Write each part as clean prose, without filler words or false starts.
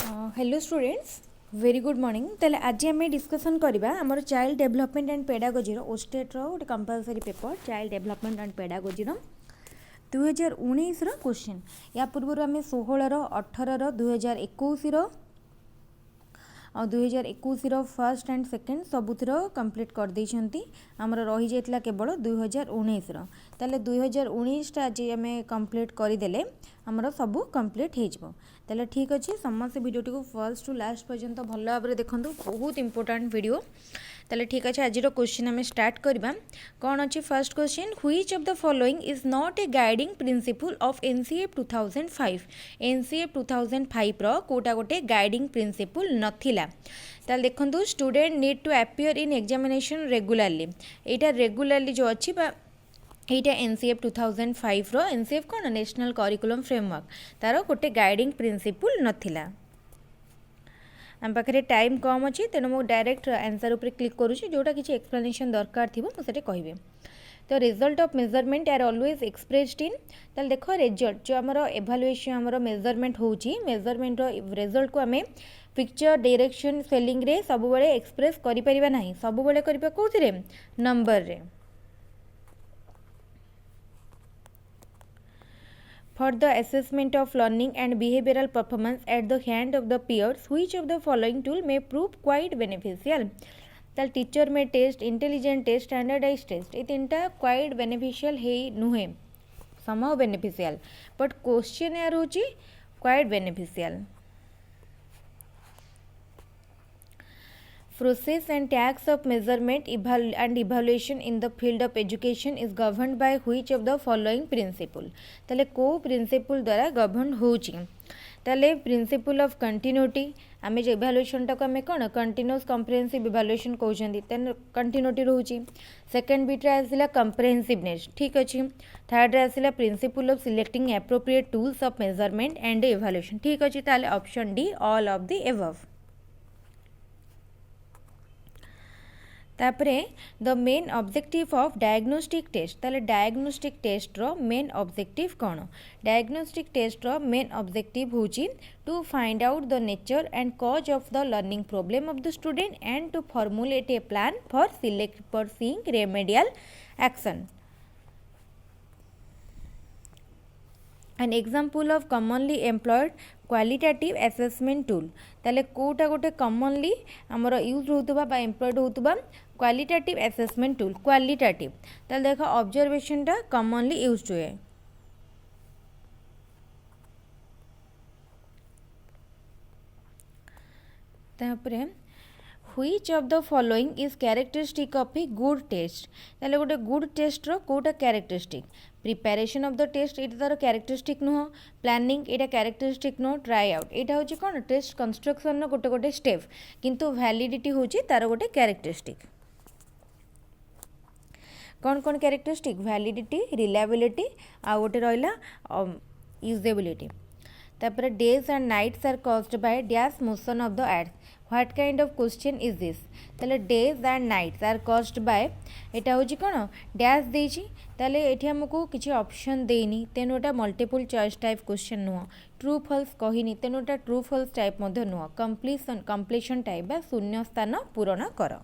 Hello students very good morning तेल आज आम डिस्कसन करवा आमर चाइल्ड डेवलपमेंट एंड पेडागोजी ओस्टेट गोटे compulsory paper child development and pedagogy 2019 question या पूर्व आम 16 18 2021 और 2021 फर्स्ट एंड सेकेंड सबुथर कंप्लीट कर देइछंती आमर रही जाइतला केवल 2019 ताले 2019 आज आम कंप्लीट करदेले आमर सबू कंप्लीट हो ताले ठीक अच्छे समस्त भिडियोटी को फर्स्ट टू लास्ट पर्यंत भल भाव में देखो बहुत इंपोर्टेंट वीडियो ताले ठीक अच्छे आज क्वेश्चन आम स्टार्ट करवा कौन अच्छे first question which of the following is not a guiding principle of NCF 2005 NCF 2005 रो कोटा गोटे गाइडिंग प्रिंसिपल नथिला ताल देखो student need to appear in examination regularly यहाँ रेगुलारली जो अच्छी एटा एनसीएफ 2005 रो एनसीएफ कौन नेशनल करिकुलम फ्रेमवर्क तार गोटे गाइडिंग प्रिंसिपल नथिला आम पाखे टाइम कम अच्छी तेणु मुझे डायरेक्ट आंसर उपर क्लिक करुँच जोटा किसी एक्सप्लेनेशन दरकार थी मुझे कहि तो result of measurement are always expressed in ताल देख रिजल्ट जो आमर एभालुएशन आमर मेजरमेंट होची मेजरमेंट रिजल्ट को आम पिक्चर डायरेक्शन स्पेलिंग रे सब बेले एक्सप्रेस करि परिबा नाही सब बेले करिबा कोथिरे नंबर रे For the assessment of learning and behavioral performance at the hand of the peers, which of the following tool may prove quite beneficial? The teacher may test, intelligent test, standardized test. ये तीनटा quite beneficial है नुहे somehow beneficial, but question यार होची quite beneficial. Process and tax of measurement and evaluation in the field of education is governed by which of the following principle? ताले को principle द्वारा govern होची ताले principle of continuity आमे जो evaluation टाको आमे कौन continuous comprehensive evaluation कहउछंदी तेन continuity रहउची सेकंड बिट रे आसिला comprehensiveness ठीक अछि थर्ड रे आसिला principle of selecting appropriate tools of measurement and evaluation ठीक अछि ताले option D all of the above तापरे the main objective of diagnostic test ताले डायग्नोस्टिक टेस्ट रो मेन ऑब्जेक्टिव कौन डायग्नोस्टिक टेस्ट रो मेन ऑब्जेक्टिव होची to find out the nature and cause of the learning problem of the student and to formulate a plan for seeing remedial action an example of commonly employed qualitative assessment tool ताले कोटा गोटे commonly हमरो use होतबा बा employed होतबा qualitative assessment tool qualitative ताले देखो observation टा commonly used हुए तापरे which of the following is characteristic of a good test ताले गोटे good test रो कोटा characteristic preparation of the test ये तार कैरेक्टरिस्टिक नुह प्लानिंग ये कैरेक्टरिस्टिक नुह ट्राई आउट यहाँ हूँ कौन टेस्ट कंस्ट्रक्शन गोटे गोटे स्टेप किंतु वैलिडिटी हूँ तार गोटे कैरेक्टरिस्टिक कौन कौन कैरेक्टरिस्टिक वैलिडिटी रिलायबिलिटी आ गोटे रहा यूजेबिलिटी तापर days and nights are caused by dash motion of the earth what kind of question is this ताले days and nights are caused by एटा होची कोन डैश देची ताले एठी हमको किछि ऑप्शन देनी तेनो एटा मल्टीपल चॉइस टाइप क्वेश्चन नुह ट्रू फॉल्स कहिनी तेनो एटा ट्रू फॉल्स टाइप मध्ये नुह कंप्लीशन टाइप बा शून्य स्थान पूरण कर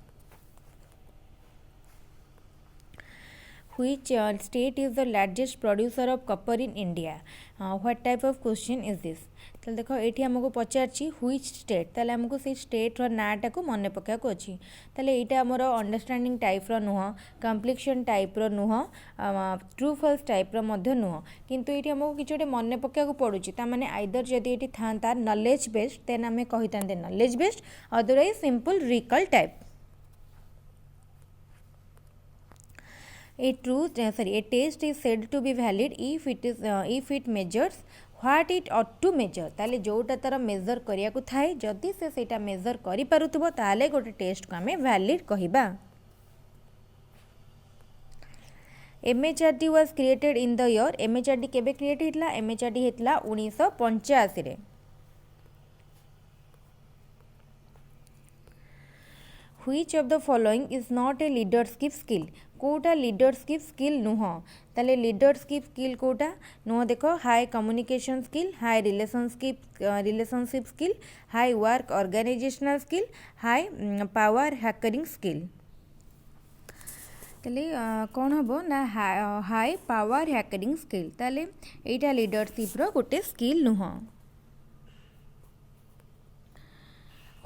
which state is the largest producer of copper in India what type of question is this ताले देखो एठी हमको पचारछि which state ताले हमको से स्टेट रो नाटा को मने पका को अछि ताले एटा हमरो अंडरस्टैंडिंग टाइप रो नुह कंप्लीशन टाइप रो नुह ट्रू फॉल्स टाइप रो मध्ये नुह किंतु एठी हमको किछोटे मने पका को पडुछि ता माने आइदर जदी एठी थांता नॉलेज बेस्ड देन हमें कहितांते knowledge based otherwise simple recall type A test is said to be valid if it measures what it ought to measure ताले जोटा तार मेजर करिया को थाए जदि से सेटा मेजर करि पारुथबो ताले गोटे टेस्ट को हमें वैलिड कहिबा MHRD was created in the year MHRD केबे क्रिएट हितला MHRD हितला 1985 रे Which of the following is not a leadership skill? कोटा लीडरशिप स्किल नुह ताले लीडरशिप स्किल कोटा नुह देख हाई कम्युनिकेशन स्किल हाई रिलेशनशिप स्किल हाई वर्क ऑर्गेनाइजेशनल स्किल हाई पावर हैकरिंग स्किल ताले कौन हम ना हाई पावर हैकरिंग स्किल ताले एटा लीडरशिप रो गोटे स्किल नुह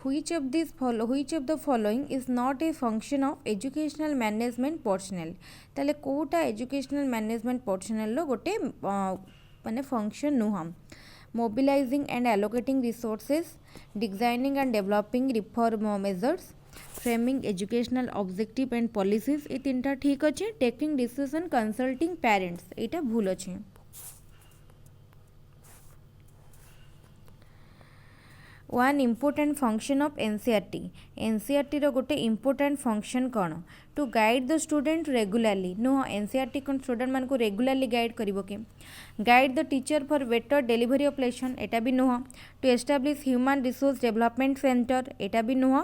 Which of the following is not a function of educational management personnel? ताले कोटा educational management personnel लो गोटे माने function नुह mobilizing and allocating resources, designing and developing reform measures, framing educational objective and policies ये तीनटा ठीक अच्छे taking decision consulting parents एटा भूल अच्छे one important function of NCERT NCERT रो गोटे इम्पोर्टाट फंक्शन कौन to guide the student regularly नुह एनसीईआरटी कौन स्टूडेंट मान को रेगुलाली गाइड करिवो के guide the teacher for better delivery of lesson एटा भी नुह to establish human resource development centre एटा भी नुह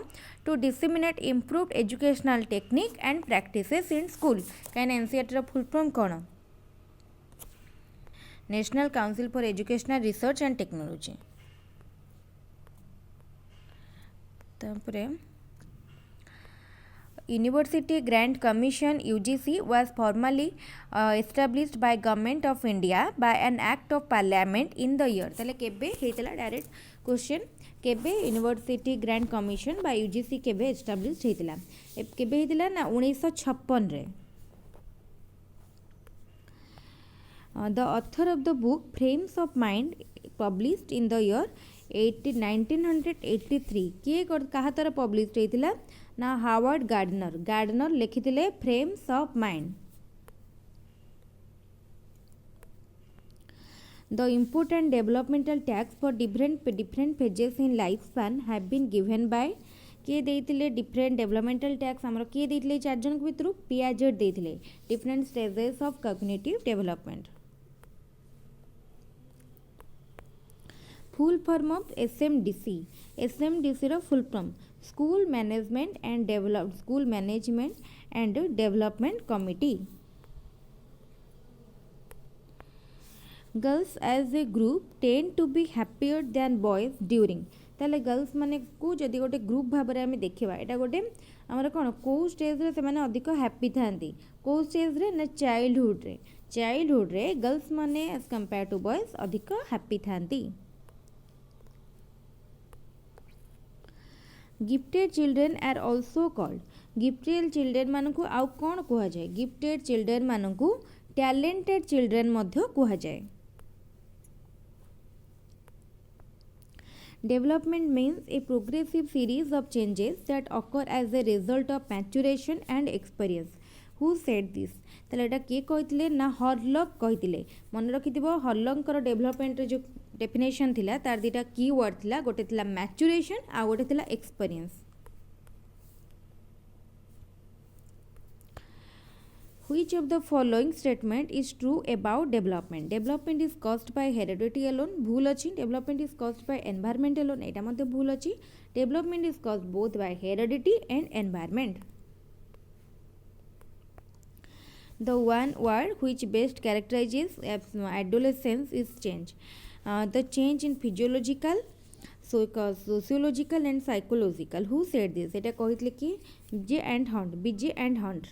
to disseminate improved educational technique and practices in school कहीं एनसीईआरटी रो फुल फॉर्म कौन national council for educational research and technology तापरे university grant commission UGC was formally established by government of India by an act of parliament in the year ताले केबे हेतला direct question केबे University grant Commission by UGC केबे established हेतला केबे हेतला ना 1956 रे the author of the book Frames of Mind published in the year 1983 किए क्या तार पब्लिश होता ना हावर्ड गार्डनर लिखी Frames of Mind the important developmental tasks for different phases in life span have been given by किए देते different developmental tax आमर किए देते 4 जन भितर पियाजेट देते different stages of cognitive development full form of SMDC रो full form school management and development committee girls as a group tend to be happier than boys during ताले girls माने को जदि गोटे ग्रुप भाव में आम देखा यहाँ गोटे आमर कौन कौ स्टेज रे से अधिक हैप्पी था कौ स्टेज रे ना चाइल्डहुड रे गर्ल्स माने एज कंपेयर टू बॉयज अधिक हैप्पी थांती gifted children are also called gifted children मान को आउ कौन कह जाए गिफ्टेड चिल्ड्रेन मान को टैलेंटेड चिल्ड्रेन मध्य कह जाए development means a progressive series of changes that occur as a result of maturation and experience who said this ताले एटा किए कहते ना हरलक कहते मन रखि हरलकर डेवलपमेंट जो डेफिनेशन थिला तार दुटा की वर्ड थिला गोटे थिला मैच्योरेशन आ गोटे थिला experience Which of the following statement is true about development? Development is caused by heredity alone. भूल अच्छी. Development is caused by environment alone. एटा मध्य भूल अच्छी. Development is caused both by heredity and environment. The one word which best characterizes adolescence is change. The change in physiological, sociological and psychological. Who said this? एटा कहितले कि B.J. and Hunt.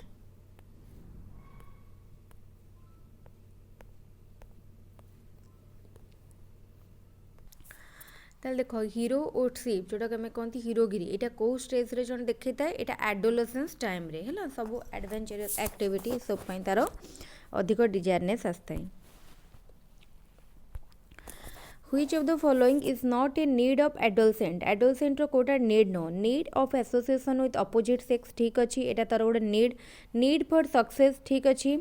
ताल देख hero ओटशिप जोटा आम कहती हीरोगिरी यहाँ कौ stage रे जन देखी था यहाँ एडोलेसेंस टाइम रे है सब एडवेंचरस एक्टिविटी सब तार अधिक डिजायरनेस आसता है Which of the following is not a need of adolescent? Adolescent रो कोटा need no need of association with opposite sex ठीक अच्छी एटा तार गोटे नीड फॉर सक्सेस ठीक अच्छी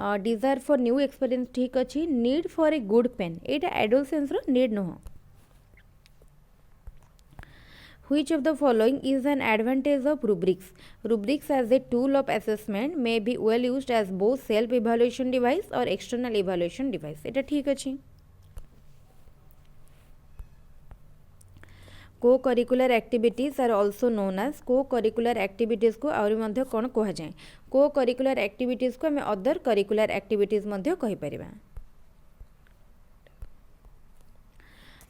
डिजायर फॉर न्यू एक्सपीरियंस ठीक अच्छी need for a good pen यहाँ एडोलेसेंस रो नीड नुह Which of the following is an advantage of rubrics? Rubrics as a tool of assessment may be well used as both self-evaluation device or external evaluation device. এটা ঠিক আছে co-curricular activities are also known as co-curricular activities को आउरी मध्य कौन कह जाए को curricular activities को आम अदर करिकुलर एक्टिविटीज मध्य कहि परिबा।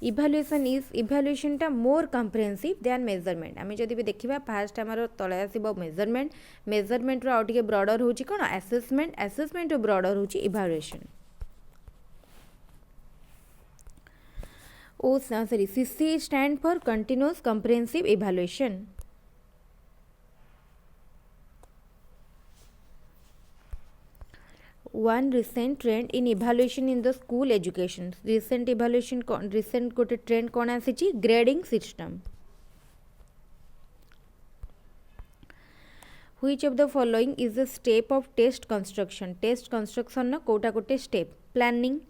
इभालुएसन इज इभालुएशन टा मोर कम्प्रिहेंसिव दैन मेजरमेंट। आम जदि भी देखा फास्ट आमर तले आसो मेजरमेंट मेजरमेंट आउ टिके ब्रॉडर होची कौन असेसमेंट असेसमेंट ब्रॉडर होची evaluation. Oh sorry CC stand for continuous comprehensive evaluation. One recent trend in evaluation in the school education. Recent evaluation recent गोटे trend कौन आसी grading system. Which of the following is the step of test construction? Test construction ना कोटा गोटे step. Planning.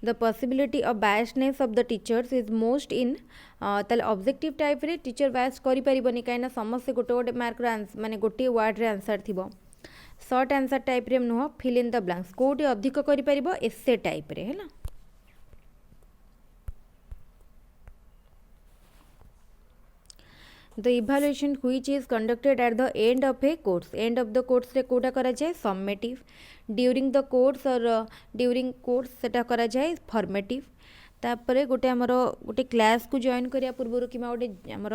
The possibility of biasness of the teachers is most in ताले objective type रे teacher बायस करि परिबनी काइना समस्त गोटे गोटे मार्क रो माने गोटे वर्ड रे आंसर थिबो। शॉर्ट आंसर टाइप रे नुह फिल इन द ब्लैंक्स कोटे अधिक करि परिबो एसे टाइप रे हैला। The evaluation which is conducted at the end of a course course रे कोटा करा जाए summative, during the course or during course सेटा करा जाए formative। तापरे गोटे आमर गोटे क्लास को जॉइन करिया पूर्व कि गोटे आमर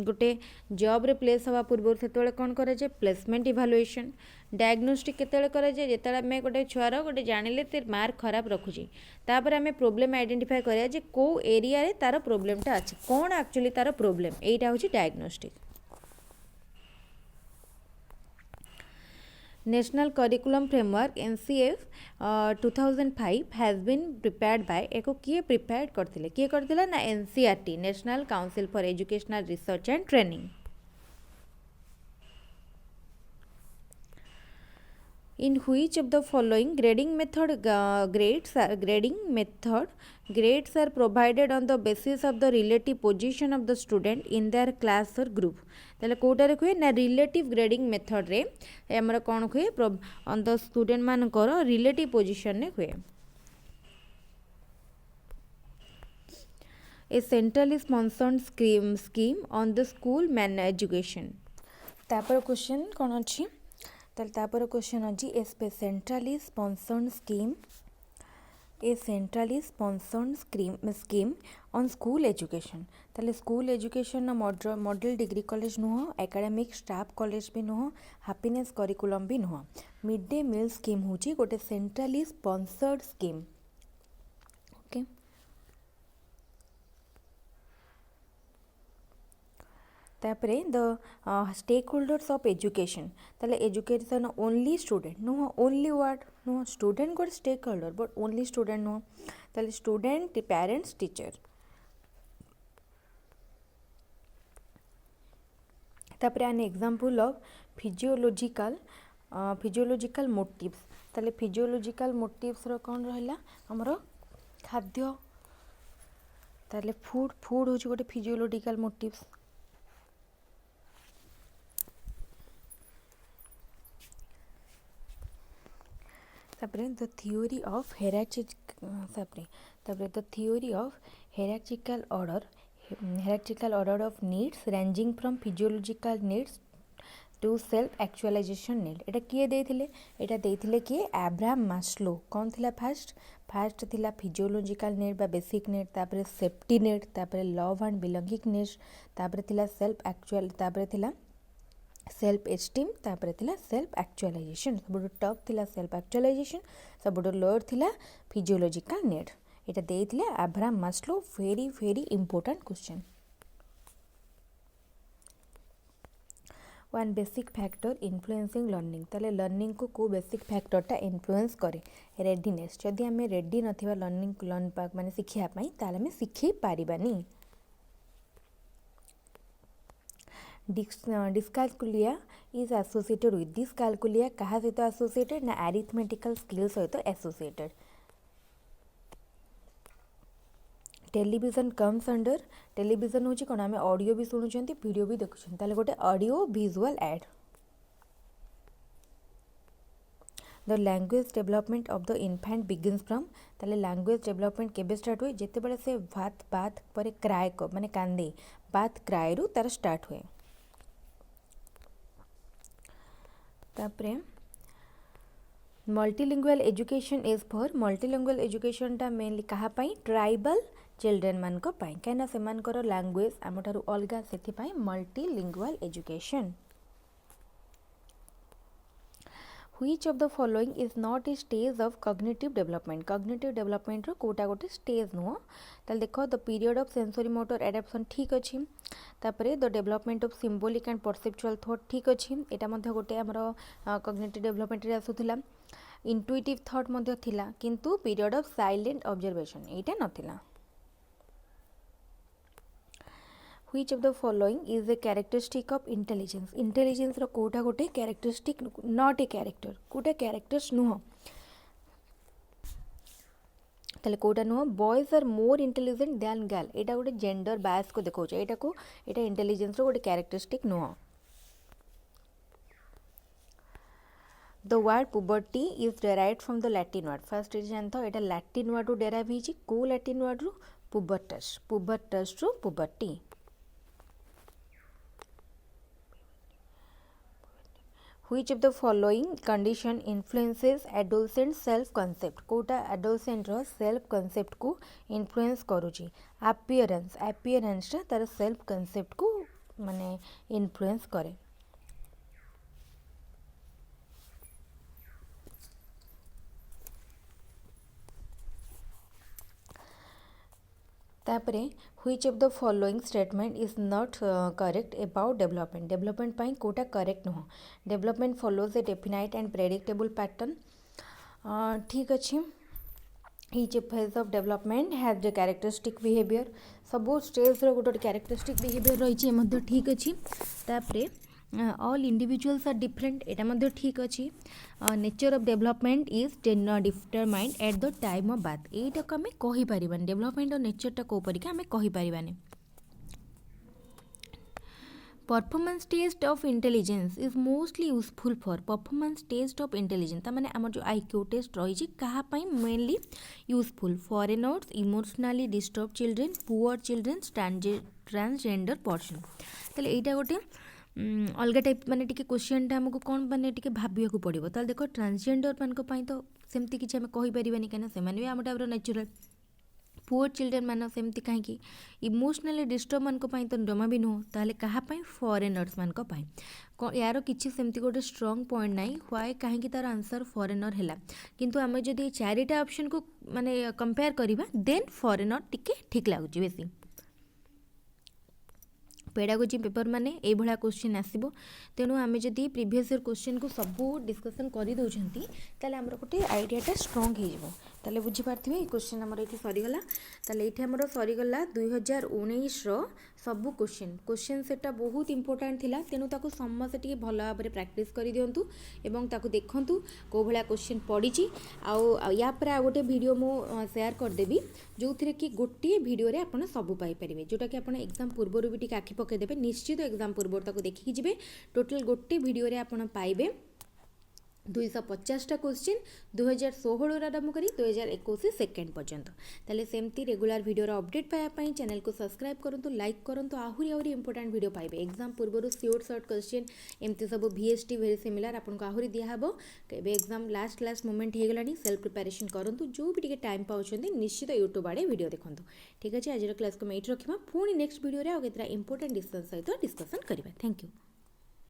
गोटे जॉब रे प्लेस हवा पूर्व से कौन करा जाए प्लेसमेंट इभालुएशन। डायग्नोस्टिक केतेले करा जाए जेतेले आमे गोटे छुआर गोटे जानिले ते मार्क खराब रखुची तापर आमे प्रॉब्लम आइडेंटिफाई करिया जे को एरिया रे तार प्रॉब्लमटा अछि कोन एक्चुअली तार प्रॉब्लम एटा होची diagnostic. National Curriculum Framework NCF 2005 has been prepared by एको किए प्रिपेयर करथिले ना NCERT National Council for Educational Research and Training। In which of the following grading method grades are provided on the basis of the relative position of the student in their class or group? ताले कोटारे हुए ना relative grading method रे हमर कोन हुए on the student मानकर relative position ने हुए। A centrally sponsored scheme on the school main education. तापर क्वेश्चन कोन अछि तापर क्वेश्चन अछि a centrally sponsored scheme scheme on school education। ताले school education model degree college नुह एकेडमिक स्टाफ कॉलेज भी नुह हैप्पीनेस करिकुलम भी नुह मिड डे मील स्कीम होची गोटे सेंट्रली स्पॉन्सर्ड स्कीम। ओके तापरे the stakeholders of education ताले एजुकेशन ओनली स्टूडेंट नुह ओनली वर्ड नुह स्टूडेंट गोटे stakeholder but only student नुह ताले स्टूडेंट पेरेंट्स टीचर। तापरे an example of physiological motives ताले फिजियोलॉजिकल मोटिव्स रो कोन रहला हमरो खाद्य ताले फूड होची गोटे फिजियोलॉजिकल मोटिव्स। तापरे the theory of hierarchical order of needs ranging from physiological needs to self actualization need। एटा किए देथिले एटा देथिले कि एब्राहम मास्लो कौन थिला फास्ट थिला फिजियोलॉजिकल नीड बा बेसिक नीड तापरे सेफ्टी नीड तापरे लव एंड बिलोंगिंग नीड्स तापरे थिला सेल्फ एक्चुअल तापरे थिला सेल्फ एस्टीम तापरे थिला सेल्फ एक्चुअलाइजेशन सबुठु टॉप थिला सेल्फ एक्चुअलाइजेशन सबुठु लोअर थिला फिजियोलॉजिकल नीड। एटा देथिले Abraham Maslow very important question. One basic factor influencing learning ताले लर्निंग को बेसिक फैक्टरटा इन्फ्लुएंस करे रेडीनेस जदि आम रेडी नथिबा लर्निंग माने शिखिया पई ताले आम शिखि पारिबानी। डिस्कालकुलिया इज एसोसिएटेड विथ डिस्कालकुलिया कहा सहित एसोसिएटेड ना अरिथमेटिकल स्किल सहित associated. Television comes under television होची कोन आमे ऑडियो भी सुनुचंती वीडियो भी देखुछन ताले गोटे audio visual add. The language development of the इनफैंट begins from ताले लैंग्वेज डेवलपमेंट केबे स्टार्ट हुए जेते बेले से भात बात पर क्राए को माने कांदे बात क्राए रु तार स्टार्ट हुए तापरे multilingual education is for multilingual education टा मेनली कहा पाई ट्राइबल चिल्ड्रेन मान को पाई कहना से मान करो लैंग्वेज आम ठारू अलगा सेथि पाई multilingual education Which of the following is not a stage of cognitive development? Cognitive development रो कोटा गोटे स्टेज नुह ताल देखो the period of sensory motor adaption ठीक अच्छी तापरे the development of symbolic and perceptual thought ठीक अच्छी एटा मध्य गोटे आमर कॉग्निटिव डेवलपमेंट रे आसुथिला इंटुइटिव थॉट मध्य थिला किंतु period of silent observation Etah नथिला Which of the following is a characteristic of intelligence? Intelligence रो कोटा गोटे characteristic not a character Kota characters नुह ताले कोटा नुह boys are more intelligent than girl एटा गोटे gender bias को देखो एटा को एटा intelligence रो गोटे characteristic नुह The word puberty is derived from the Latin word first is जानतो Etah Latin word row derive हिची को Latin word row pubertus pubertus row puberty Which of the following condition influences adolescent self concept Kota adolescent row self concept को influence करूची appearance टा तार self concept को माने influence करे तापरे which of the following statement is not correct about development pi Kota correct नुह development follows a definite and predictable pattern ठीक अच्छी each phase of development has the characteristic behavior सबो स्टेज रो गोटे characteristic behavior रही मध्य ठीक अच्छी तापरे all individuals are different एटा मध्य ठीक अच्छी nature of development is determined at the time of birth एटा को हमें कहि परिबानी development और nature टा को परिका हमें कहि परिबानी performance test of intelligence is mostly useful for performance test of intelligence तामाने आमर जो आईक्यू टेस्ट रही कहा mainly useful foreigners emotionally disturb children poor children transgender person ताले एटा गोटे अलग टाइप माने टिके क्वेश्चन टा हमको कौन माने टिके भाबिया को पड़िबो ताले देखो ट्रांसजेंडर मान को पई तो सेमती किछ हम कहि परिबानी कना से माने आम टाइप रो नेचुरल पुअर चिल्ड्रेन मान सेमती कहीं इमोशनली डिस्टर्ब मान तो जमा भी नुह ताले कहा फॉरेनर्स मान यार किसी सेमती गोटे स्ट्रॉन्ग पॉइंट नाई व्हाई कहीं तार आंसर फॉरेनर है किंतु आम जदि चारिटा ऑप्शन को माने कंपेयर करवा देन फॉरेनर टिके ठीक लगुच बेसी पेडागोजी पेपर माने ए भला क्वेश्चन आसीबो तेणु आम जदि प्रीवियस ईयर क्वेश्चन को सबू डिस्कसन कर दौरान ताले आमर गोटे आइडियाटा स्ट्रॉन्ग हो ताले बुझी पार्थिबे ए क्वेश्चन आमर ये सरीगला ताले ये आमर सरीगला 2019 रो सबू क्वेश्चन सेटा बहुत इंपोर्टेंट थिला तेणु ताको समस्त टिके भल भाव में प्रैक्टिस कर दियंतु एवं ताको देखंतु को भला क्वेश्चन पड़ीची या पर आ गोटे वीडियो मु शेयर कर देबी जो थिरे कि गोटे वीडियो रे आपण सबू पाई परिबे जोटा कि आपण एग्जाम पूर्व भी टिके आखि पकेदेबे निश्चित एग्जाम पूर्व ताको देखिकी जिबे टोटल गोटे वीडियो रे आपण पाइबे 250टा क्वेश्चन 2016 आरंभ करी 2021 सेकेंड पर्यंत ताले सेमती रेगुलर वीडियो अपडेट पाइबा चैनल को सब्सक्राइब करंतु लाइक करंतु आहुरी इंपोर्टेंट वीडियो पाइबे एग्जाम पूर्व शॉर्ट क्वेश्चन एमती सब VST वेरी सिमिलर आपको आहुरी दिहब केबे एग्जाम लास्ट मोमेंट हो गलानी सेल्फ प्रिपरेशन करंतु जो भी टिके टाइम पाउछंती निश्चित यूट्यूब आड़े वीडियो देखंतु ठीक अच्छे आज क्लास को मैं रखा पुणी नेक्स्ट वीडियो रे आ केतरा इंपोर्टेंट डिस्कशन सहित डिस्कसन करबा थैंक यू।